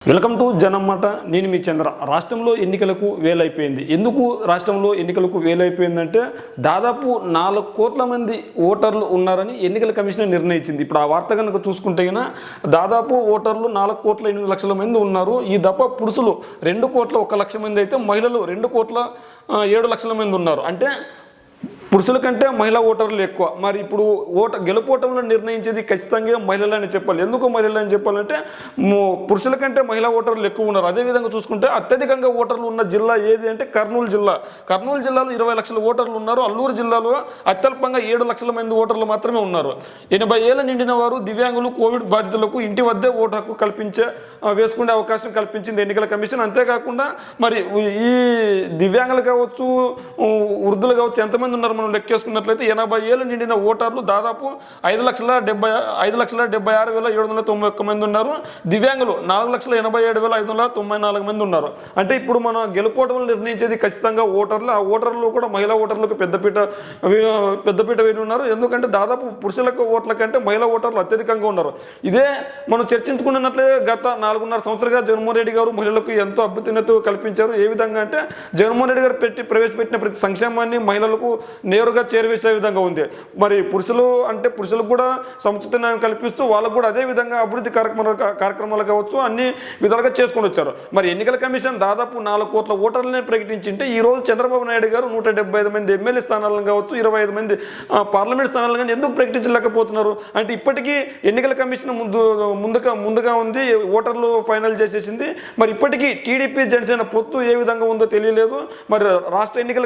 Welcome to జనమాట. నేను మీ చంద్ర. రాష్ట్రంలో ఎన్నికలకు వేలైపోయింది. ఎందుకు రాష్ట్రంలో ఎన్నికలకు వేలైపోయిందంటే దాదాపు 4 కోట్ల మంది ఓటర్లు ఉన్నారని ఎన్నికల కమిషన్ నిర్ణయించింది. ఇప్పుడు ఆ వార్త కనుక చూసుకుంటే దాదాపు ఓటర్లు 4,8,00,000 మంది ఉన్నారు. ఈ దప్ప పురుషులు 2,01,00,000 మంది అయితే మహిళలు 2,07,00,000 మంది ఉన్నారు. అంటే పురుషుల కంటే మహిళా ఓటర్లు ఎక్కువ. మరి ఇప్పుడు గెలుపోవటంలో నిర్ణయించేది ఖచ్చితంగా మహిళలని చెప్పాలి. ఎందుకు మహిళలని చెప్పాలంటే పురుషుల కంటే మహిళా ఓటర్లు ఎక్కువ ఉన్నారు. అదేవిధంగా చూసుకుంటే అత్యధికంగా ఓటర్లు ఉన్న జిల్లా ఏది అంటే కర్నూలు జిల్లా. కర్నూలు జిల్లాలో 20 లక్షల ఓటర్లు ఉన్నారు. అల్లూరు జిల్లాలో అత్యల్పంగా 7 లక్షల మంది ఓటర్లు మాత్రమే ఉన్నారు. 80 ఏళ్ళ నిండిన వారు, దివ్యాంగులు, కోవిడ్ బాధితులకు ఇంటి వద్దే ఓటు హక్కు వేసుకునే అవకాశం కల్పించింది ఎన్నికల కమిషన్. అంతేకాకుండా మరి ఈ దివ్యాంగులు కావచ్చు, వృద్ధులు కావచ్చు, ఎంతమంది ఉన్నారు మనం లెక్కేసుకున్నట్లయితే 80 ఏళ్ళు నిండిన ఓటర్లు దాదాపు 5,76,791 మంది ఉన్నారు. దివ్యాంగులు 4,87,594 మంది ఉన్నారు. అంటే ఇప్పుడు మనం గెలుపోవడం నిర్ణయించేది ఖచ్చితంగా ఓటర్లు. ఆ ఓటర్లు కూడా మహిళా ఓటర్లకు పెద్దపీట వేసి ఉన్నారు. ఎందుకంటే దాదాపు పురుషులకు ఓట్ల కంటే మహిళా ఓటర్లు అత్యధికంగా ఉన్నారు. ఇదే మనం చర్చించుకున్నట్లే గత 4.5 సంవత్సరాలుగా జగన్మోహన్ రెడ్డి గారు మహిళలకు ఎంతో అభ్యున్నత కల్పించారు. ఏ విధంగా అంటే జగన్మోహన్ రెడ్డి గారు ప్రవేశపెట్టిన ప్రతి సంక్షేమాన్ని మహిళలకు నేరుగా చేరవేసే విధంగా ఉంది. మరి పురుషులకు కూడా సముచిత న్యాయం కల్పిస్తూ వాళ్ళకు కూడా అదే విధంగా అభివృద్ధి కార్యక్రమాలు కావచ్చు అన్ని విధాలుగా చేసుకొని వచ్చారు. మరి ఎన్నికల కమిషన్ దాదాపు 4 కోట్ల ఓటర్లనే ప్రకటించింటే ఈ రోజు చంద్రబాబు నాయుడు గారు 175 మంది ఎమ్మెల్యే స్థానాలను కావచ్చు, 25 మంది పార్లమెంట్ స్థానాలను కానీ ఎందుకు ప్రకటించలేకపోతున్నారు అంటే ఇప్పటికీ ఎన్నికల కమిషన్ ముందుగా ఉంది, ఓటర్లు ఫైనల్ చేసేసింది. మరి ఇప్పటికీ టీడీపీ జనసేన పొత్తు ఏ విధంగా ఉందో తెలియలేదు. మరి రాష్ట్ర ఎన్నికల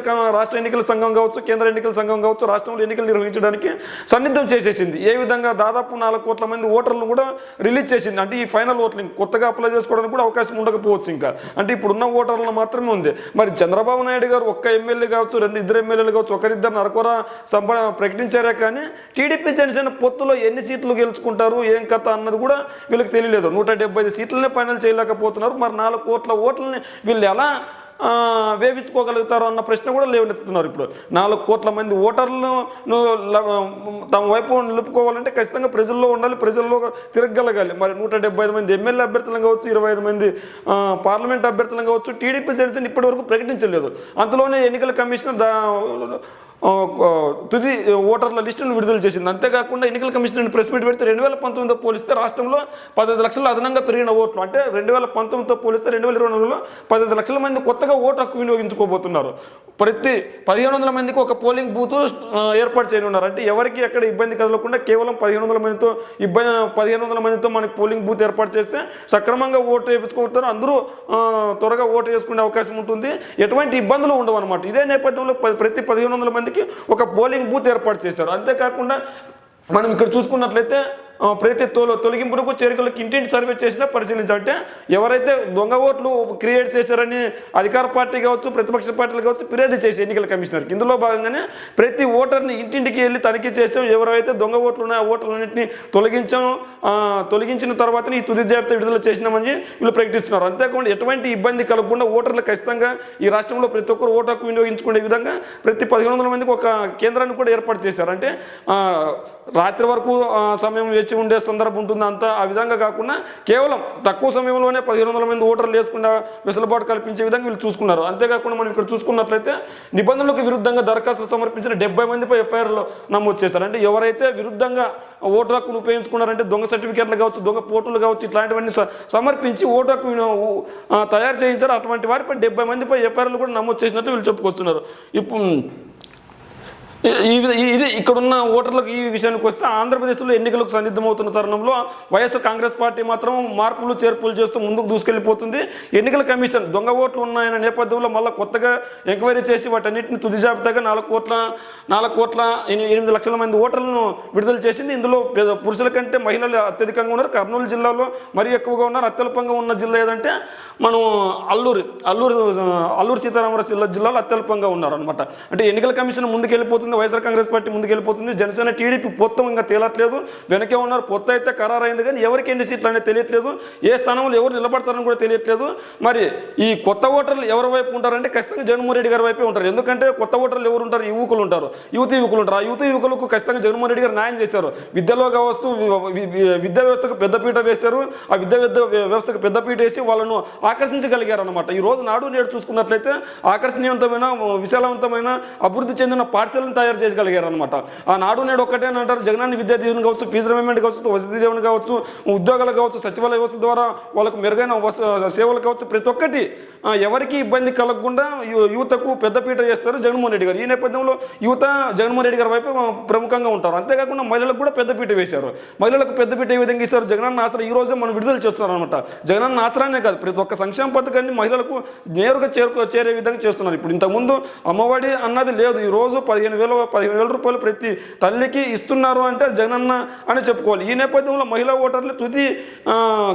సంఘం కావచ్చు, కేంద్ర ఎన్నికల సంఘం కావచ్చు రాష్ట్రంలో ఎన్నికలు నిర్వహించడానికి సన్నిద్ధం చేసేసింది. ఏ విధంగా దాదాపు 4 కోట్ల మంది ఓటర్లను కూడా రిలీజ్ చేసింది. అంటే ఈ ఫైనల్ ఓట్లు కొత్తగా అప్లై చేసుకోవడానికి కూడా అవకాశం ఉండకపోవచ్చు. ఇంకా అంటే ఇప్పుడున్న ఓటర్లను మాత్రమే ఉంది. మరి చంద్రబాబు నాయుడు గారు ఒక్క ఎమ్మెల్యే కావచ్చు, 2 ఎమ్మెల్యేలు కావచ్చు, ఒకరిద్దరు నరకొరా ప్రకటించారే కానీ టీడీపీ జనసేన పొత్తులో ఎన్ని సీట్లు గెలుచుకుంటారు ఏం కథ అన్నది కూడా వీళ్ళకి తెలియలేదు. 175 సీట్లనే ఫైనల్ చేయలేకపోతున్నారు. మరి 4 కోట్ల ఓట్లని వీళ్ళు ఎలా వేపించుకోగలుగుతారు అన్న ప్రశ్న కూడా లేవనెత్తుతున్నారు. ఇప్పుడు 4 కోట్ల మంది ఓటర్లను తమ వైపు నిలుపుకోవాలంటే ఖచ్చితంగా ప్రజల్లో ఉండాలి, ప్రజల్లో తిరగగలగాలి. మరి 175 మంది ఎమ్మెల్యే అభ్యర్థులను కావచ్చు, 25 మంది పార్లమెంట్ అభ్యర్థులను కావచ్చు టీడీపీ జనసేన ఇప్పటి వరకు ప్రకటించలేదు. అంతలోనే ఎన్నికల కమిషన్ తుది ఓటర్ల లిస్టును విడుదల చేసింది. అంతేకాకుండా ఎన్నికల కమిషన్ ప్రెస్ మీట్ పెడితే 2019తో పోలిస్తే రాష్ట్రంలో 15 లక్షల అదనంగా పెరిగిన ఓట్లు. అంటే 2019తో పోలిస్తే 2024లో 15 లక్షల మంది కొత్తగా ఓటు హక్కు వినియోగించుకోబోతున్నారు. ప్రతి 1,500 మందికి ఒక పోలింగ్ బూత్ ఏర్పాటు చేయనున్నారు. అంటే ఎవరికి ఎక్కడ ఇబ్బంది కదలకుండా కేవలం 1,500 మందితో మనకి పోలింగ్ బూత్ ఏర్పాటు చేస్తే సక్రమంగా ఓటు వేయించుకుంటారు. అందరూ త్వరగా ఓటు వేసుకునే అవకాశం ఉంటుంది. ఎటువంటి ఇబ్బందులు ఉండవు అనమాట. ఇదే నేపథ్యంలో ప్రతి 1,500 మందికి ఒక పోలింగ్ బూత్ ఏర్పాటు చేశారు. అంతేకాకుండా మనం ఇక్కడ చూసుకున్నట్లయితే ప్రతి తొలగింపులకు చేరికలకు ఇంటింటి సర్వే చేసినా పరిశీలించాలంటే ఎవరైతే దొంగ ఓట్లు క్రియేట్ చేశారని అధికార పార్టీ కావచ్చు, ప్రతిపక్ష పార్టీలు కావచ్చు ఫిర్యాదు చేసి ఎన్నికల కమిషనర్కి ఇందులో భాగంగానే ప్రతి ఓటర్ని ఇంటింటికి వెళ్ళి తనిఖీ చేసాం. ఎవరైతే దొంగ ఓట్లు ఉన్నాయో ఆ ఓట్లన్నింటినీ తొలగించిన తర్వాతనే ఈ తుది జాబితా విడుదల చేసినామని వీళ్ళు ప్రకటిస్తున్నారు. అంతేకాకుండా ఎటువంటి ఇబ్బంది కలగకుండా ఓటర్లు ఖచ్చితంగా ఈ రాష్ట్రంలో ప్రతి ఒక్కరు ఓటు హక్కు వినియోగించుకునే విధంగా ప్రతి 1,500 మందికి ఒక కేంద్రాన్ని కూడా ఏర్పాటు చేశారు. అంటే రాత్రి వరకు సమయం వేచి ఉండే సందర్భం ఉంటుంది. అంతా ఆ విధంగా కాకుండా కేవలం తక్కువ సమయంలోనే 1,500 మంది ఓటర్లు వేసుకునే వెసులుబాటు కల్పించే విధంగా వీళ్ళు చూసుకున్నారు. అంతేకాకుండా మనం ఇక్కడ చూసుకున్నట్లయితే నిబంధనలకు విరుద్ధంగా దరఖాస్తులు సమర్పించిన 70 మందిపై ఎఫ్ఐఆర్లు నమోదు చేశారు. అంటే ఎవరైతే విరుద్ధంగా ఓటు హక్కును ఉపయోగించుకున్నారంటే దొంగ సర్టిఫికేట్లు కావచ్చు, దొంగ పోర్టులు కావచ్చు, ఇట్లాంటివన్నీ సమర్పించి ఓటు హక్కు తయారు చేయించారు. అటువంటి వారిపై 70 మందిపై ఎఫ్ఐఆర్లు కూడా నమోదు చేసినట్లు వీళ్ళు చెప్పుకొస్తున్నారు. ఇప్పుడు ఇది ఇక్కడున్న ఓటర్లకు ఈ విషయానికి వస్తే ఆంధ్రప్రదేశ్లో ఎన్నికలకు సన్నిద్ధమవుతున్న తరుణంలో వైఎస్ఆర్ కాంగ్రెస్ పార్టీ మాత్రం మార్పులు చేర్పులు చేస్తూ ముందుకు దూసుకెళ్లిపోతుంది. ఎన్నికల కమిషన్ దొంగ ఓట్లు ఉన్నాయన్న నేపథ్యంలో మళ్ళీ కొత్తగా ఎంక్వైరీ చేసి వాటన్నింటిని తుది జాబితాగా 4,8 మంది ఓటర్లను విడుదల చేసింది. ఇందులో పురుషుల కంటే మహిళలు అత్యధికంగా ఉన్నారు. కర్నూలు జిల్లాలో మరీ ఎక్కువగా ఉన్నారు. అత్యల్పంగా ఉన్న జిల్లా ఏదంటే మనం అల్లూరు సీతారామరాజు జిల్లాలో అత్యల్పంగా ఉన్నారు అనమాట. అంటే ఎన్నికల కమిషన్ ముందుకు వెళ్ళిపోతుంది ముందుకెళ్ళిపోతుంది, వైఎస్ఆర్ కాంగ్రెస్ పార్టీ ముందుకెళ్ళిపోతుంది, జనసేన టీడీపీ పొత్తం ఇంకా తేలట్లేదు, వెనకే ఉన్నారు. పొత్తు అయితే ఖరారైంది కానీ ఎవరికి ఎన్ని సీట్లు అనేది తెలియట్లేదు, ఏ స్థానంలో ఎవరు నిలబడతారని కూడా తెలియట్లేదు. మరి ఈ కొత్త ఓటర్లు ఎవరి వైపు ఉంటారంటే ఖచ్చితంగా జగన్మోహన్ రెడ్డి గారి వైపే ఉంటారు. ఎందుకంటే కొత్త ఓటర్లు ఎవరు ఉంటారు? యువకులు ఉంటారు, యువతి యువకులు ఉంటారు. ఆ యువతి యువకులకు ఖచ్చితంగా జగన్మోహన్ రెడ్డి గారు న్యాయం చేశారు. విద్యలో కావచ్చు, విద్యా వ్యవస్థకు పెద్దపీట వేశారు. ఆ విద్యా వ్యవస్థకు పెద్దపీట వేసి వాళ్ళను ఆకర్షించగలిగారు అనమాట. ఈ రోజు నాడు నేడు చూసుకున్నట్లయితే ఆకర్షణీయవంతమైన, విశాలవంతమైన, అభివృద్ధి చెందిన పాఠశాలను తయారు చేయగలిగారు అనమాట. ఆ నాడు నేడు ఒక్కటే అంటారు, జగనన్న విద్యా దీవెన కావచ్చు, ఫీజు రిమెంట్ కావచ్చు, వసతి దీవెన కావచ్చు, ఉద్యోగాలు కావచ్చు, సచివాలయ వ్యవస్థ ద్వారా వాళ్ళకు మెరుగైన సేవలు కావచ్చు, ప్రతి ఒక్కటి ఎవరికి ఇబ్బంది కలగకుండా యువతకు పెద్దపీట చేస్తారు జగన్మోహన్ రెడ్డి గారు. ఈ నేపథ్యంలో యువత జగన్మోహన్ రెడ్డి గారి వైపు ప్రముఖంగా ఉంటారు. అంతేకాకుండా మహిళలకు కూడా పెద్దపీట వేశారు. మహిళలకు పెద్దపీట ఏ విధంగా ఇస్తారు? జగనన్న ఆసరా ఈ రోజే మనం విడుదల చేస్తున్నారు అనమాట. జగనన్న ఆసరానే కాదు, ప్రతి ఒక్క సంక్షేమ పథకాన్ని మహిళలకు నేరుగా చేరే విధంగా చేస్తున్నారు. ఇప్పుడు ఇంతకుముందు అమ్మఒడి అన్నది లేదు. ఈ రోజు 15,000 రూపాయలు ప్రతి తల్లికి ఇస్తున్నారు అంటే జగనన్న అని చెప్పుకోవాలి. ఈ నేపథ్యంలో మహిళా ఓటర్లు తుది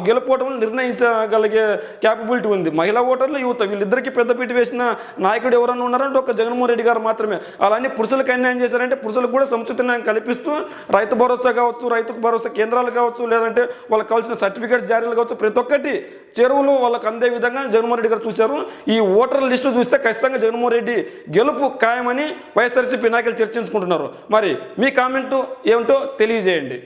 గెలుపోవటం నిర్ణయించగలిగే క్యాపబిలిటీ ఉంది. మహిళా ఓటర్లు, యువత, వీళ్ళిద్దరికీ పెద్దపీట వేసిన నాయకుడు ఎవరన్నా ఉన్నారంటే ఒక జగన్మోహన్ రెడ్డి గారు మాత్రమే. అలానే పురుషులకు అన్యాయం చేశారంటే పురుషులకు కూడా సముచిత న్యాయం కల్పిస్తూ రైతు భరోసా కావచ్చు, రైతు భరోసా కేంద్రాలు కావచ్చు, లేదంటే వాళ్ళకి కావాల్సిన సర్టిఫికేట్ జారీలు కావచ్చు, ప్రతి ఒక్కటి చెరువులు వాళ్ళకు అందే విధంగా జగన్మోహన్ రెడ్డి గారు చూశారు. ఈ ఓటర్ల లిస్టు చూస్తే ఖచ్చితంగా జగన్మోహన్ రెడ్డి గెలుపు ఖాయమని వైఎస్ఆర్సీపీ నాయకులు చర్చించుకుంటున్నారు. మరి మీ కామెంటు ఏమిటో తెలియజేయండి.